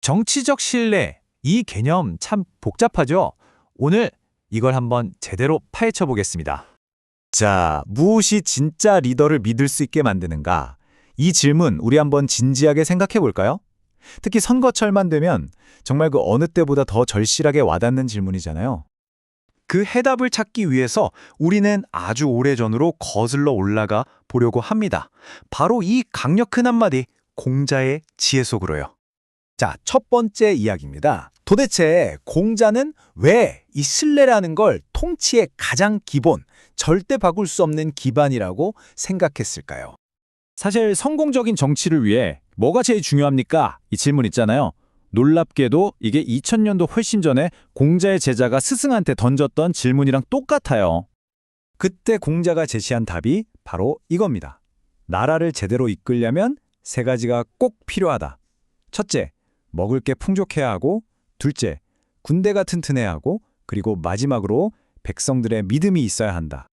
정치적 신뢰, 이 개념 참 복잡하죠? 오늘 이걸 한번 제대로 파헤쳐 보겠습니다. 자, 무엇이 진짜 리더를 믿을 수 있게 만드는가? 이 질문 우리 한번 진지하게 생각해 볼까요? 특히 선거철만 되면 정말 그 어느 때보다 더 절실하게 와닿는 질문이잖아요. 그 해답을 찾기 위해서 우리는 아주 오래전으로 거슬러 올라가 보려고 합니다. 바로 이 강력한 한마디, 공자의 지혜 속으로요. 자, 첫 번째 이야기입니다. 도대체 공자는 왜 이 신뢰라는 걸 통치의 가장 기본, 절대 바꿀 수 없는 기반이라고 생각했을까요? 사실 성공적인 정치를 위해 뭐가 제일 중요합니까? 이 질문 있잖아요. 놀랍게도 이게 2000년도 훨씬 전에 공자의 제자가 스승한테 던졌던 질문이랑 똑같아요. 그때 공자가 제시한 답이 바로 이겁니다. 나라를 제대로 이끌려면 세 가지가 꼭 필요하다. 첫째, 먹을 게 풍족해야 하고, 둘째, 군대가 튼튼해야 하고, 그리고 마지막으로 백성들의 믿음이 있어야 한다.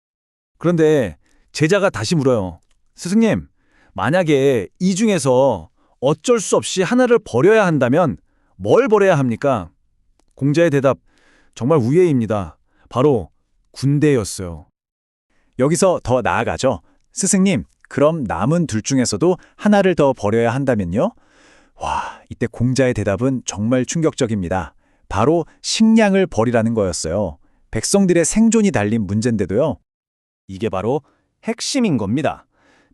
그런데 제자가 다시 물어요. 스승님, 만약에 이 중에서 어쩔 수 없이 하나를 버려야 한다면 뭘 버려야 합니까? 공자의 대답, 정말 우예입니다. 바로 군대였어요. 여기서 더 나아가죠. 스승님, 그럼 남은 둘 중에서도 하나를 더 버려야 한다면요? 와, 이때 공자의 대답은 정말 충격적입니다. 바로 식량을 버리라는 거였어요. 백성들의 생존이 달린 문제인데도요. 이게 바로 핵심인 겁니다.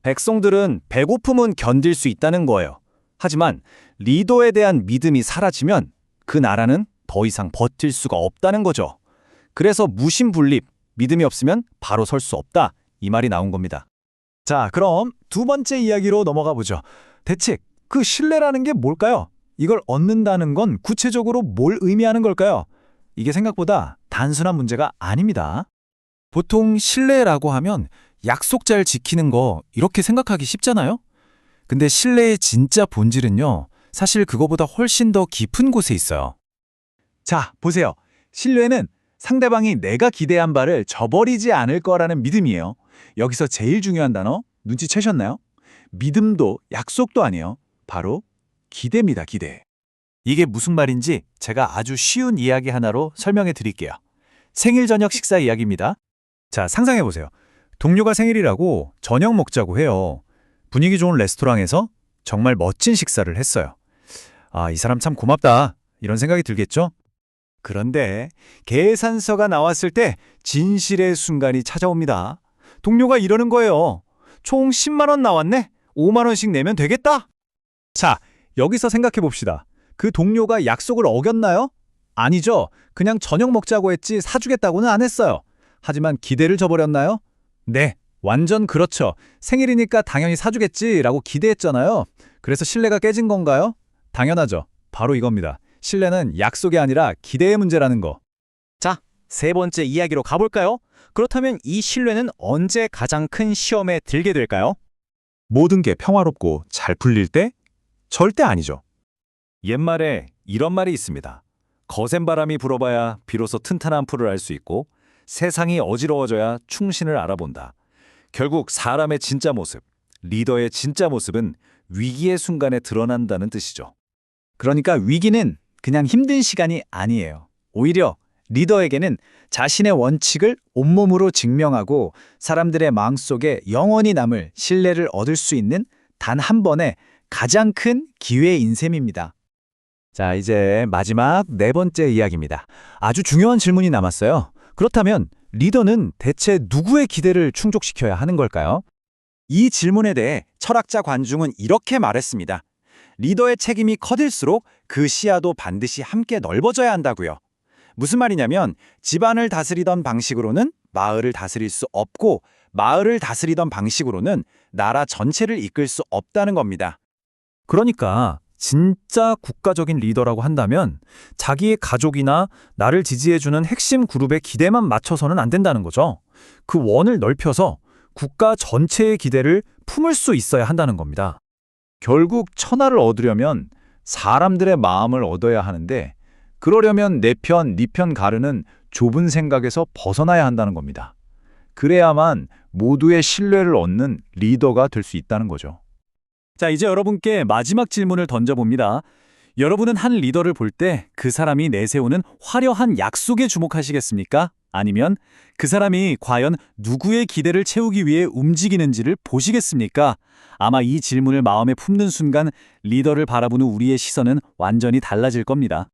백성들은 배고픔은 견딜 수 있다는 거예요. 하지만 리더에 대한 믿음이 사라지면 그 나라는 더 이상 버틸 수가 없다는 거죠. 그래서 무신분립, 믿음이 없으면 바로 설 수 없다, 이 말이 나온 겁니다. 자, 그럼 두 번째 이야기로 넘어가 보죠. 대체 그 신뢰라는 게 뭘까요? 이걸 얻는다는 건 구체적으로 뭘 의미하는 걸까요? 이게 생각보다 단순한 문제가 아닙니다. 보통 신뢰라고 하면 약속 잘 지키는 거 이렇게 생각하기 쉽잖아요? 근데 신뢰의 진짜 본질은요, 사실 그거보다 훨씬 더 깊은 곳에 있어요. 자, 보세요. 신뢰는 상대방이 내가 기대한 바를 저버리지 않을 거라는 믿음이에요. 여기서 제일 중요한 단어, 눈치채셨나요? 믿음도 약속도 아니에요. 바로 기대입니다, 기대. 이게 무슨 말인지 제가 아주 쉬운 이야기 하나로 설명해 드릴게요. 생일 저녁 식사 이야기입니다. 자, 상상해 보세요. 동료가 생일이라고 저녁 먹자고 해요. 분위기 좋은 레스토랑에서 정말 멋진 식사를 했어요. 아, 이 사람 참 고맙다, 이런 생각이 들겠죠? 그런데 계산서가 나왔을 때 진실의 순간이 찾아옵니다. 동료가 이러는 거예요. 총 10만 원 나왔네? 5만 원씩 내면 되겠다? 자, 여기서 생각해 봅시다. 그 동료가 약속을 어겼나요? 아니죠. 그냥 저녁 먹자고 했지 사주겠다고는 안 했어요. 하지만 기대를 저버렸나요? 네, 완전 그렇죠. 생일이니까 당연히 사주겠지라고 기대했잖아요. 그래서 신뢰가 깨진 건가요? 당연하죠. 바로 이겁니다. 신뢰는 약속이 아니라 기대의 문제라는 거. 자, 세 번째 이야기로 가볼까요? 그렇다면 이 신뢰는 언제 가장 큰 시험에 들게 될까요? 모든 게 평화롭고 잘 풀릴 때? 절대 아니죠. 옛말에 이런 말이 있습니다. 거센 바람이 불어봐야 비로소 튼튼한 풀을 알 수 있고, 세상이 어지러워져야 충신을 알아본다. 결국 사람의 진짜 모습, 리더의 진짜 모습은 위기의 순간에 드러난다는 뜻이죠. 그러니까 위기는 그냥 힘든 시간이 아니에요. 오히려 리더에게는 자신의 원칙을 온몸으로 증명하고 사람들의 마음속에 영원히 남을 신뢰를 얻을 수 있는 단 한 번의 가장 큰 기회인 셈입니다. 자, 이제 마지막 네 번째 이야기입니다. 아주 중요한 질문이 남았어요. 그렇다면 리더는 대체 누구의 기대를 충족시켜야 하는 걸까요? 이 질문에 대해 철학자 관중은 이렇게 말했습니다. 리더의 책임이 커질수록 그 시야도 반드시 함께 넓어져야 한다고요. 무슨 말이냐면 집안을 다스리던 방식으로는 마을을 다스릴 수 없고, 마을을 다스리던 방식으로는 나라 전체를 이끌 수 없다는 겁니다. 그러니까 진짜 국가적인 리더라고 한다면 자기의 가족이나 나를 지지해주는 핵심 그룹의 기대만 맞춰서는 안 된다는 거죠. 그 원을 넓혀서 국가 전체의 기대를 품을 수 있어야 한다는 겁니다. 결국 천하를 얻으려면 사람들의 마음을 얻어야 하는데, 그러려면 내 편, 네 편 가르는 좁은 생각에서 벗어나야 한다는 겁니다. 그래야만 모두의 신뢰를 얻는 리더가 될 수 있다는 거죠. 자, 이제 여러분께 마지막 질문을 던져봅니다. 여러분은 한 리더를 볼 때 그 사람이 내세우는 화려한 약속에 주목하시겠습니까? 아니면 그 사람이 과연 누구의 기대를 채우기 위해 움직이는지를 보시겠습니까? 아마 이 질문을 마음에 품는 순간 리더를 바라보는 우리의 시선은 완전히 달라질 겁니다.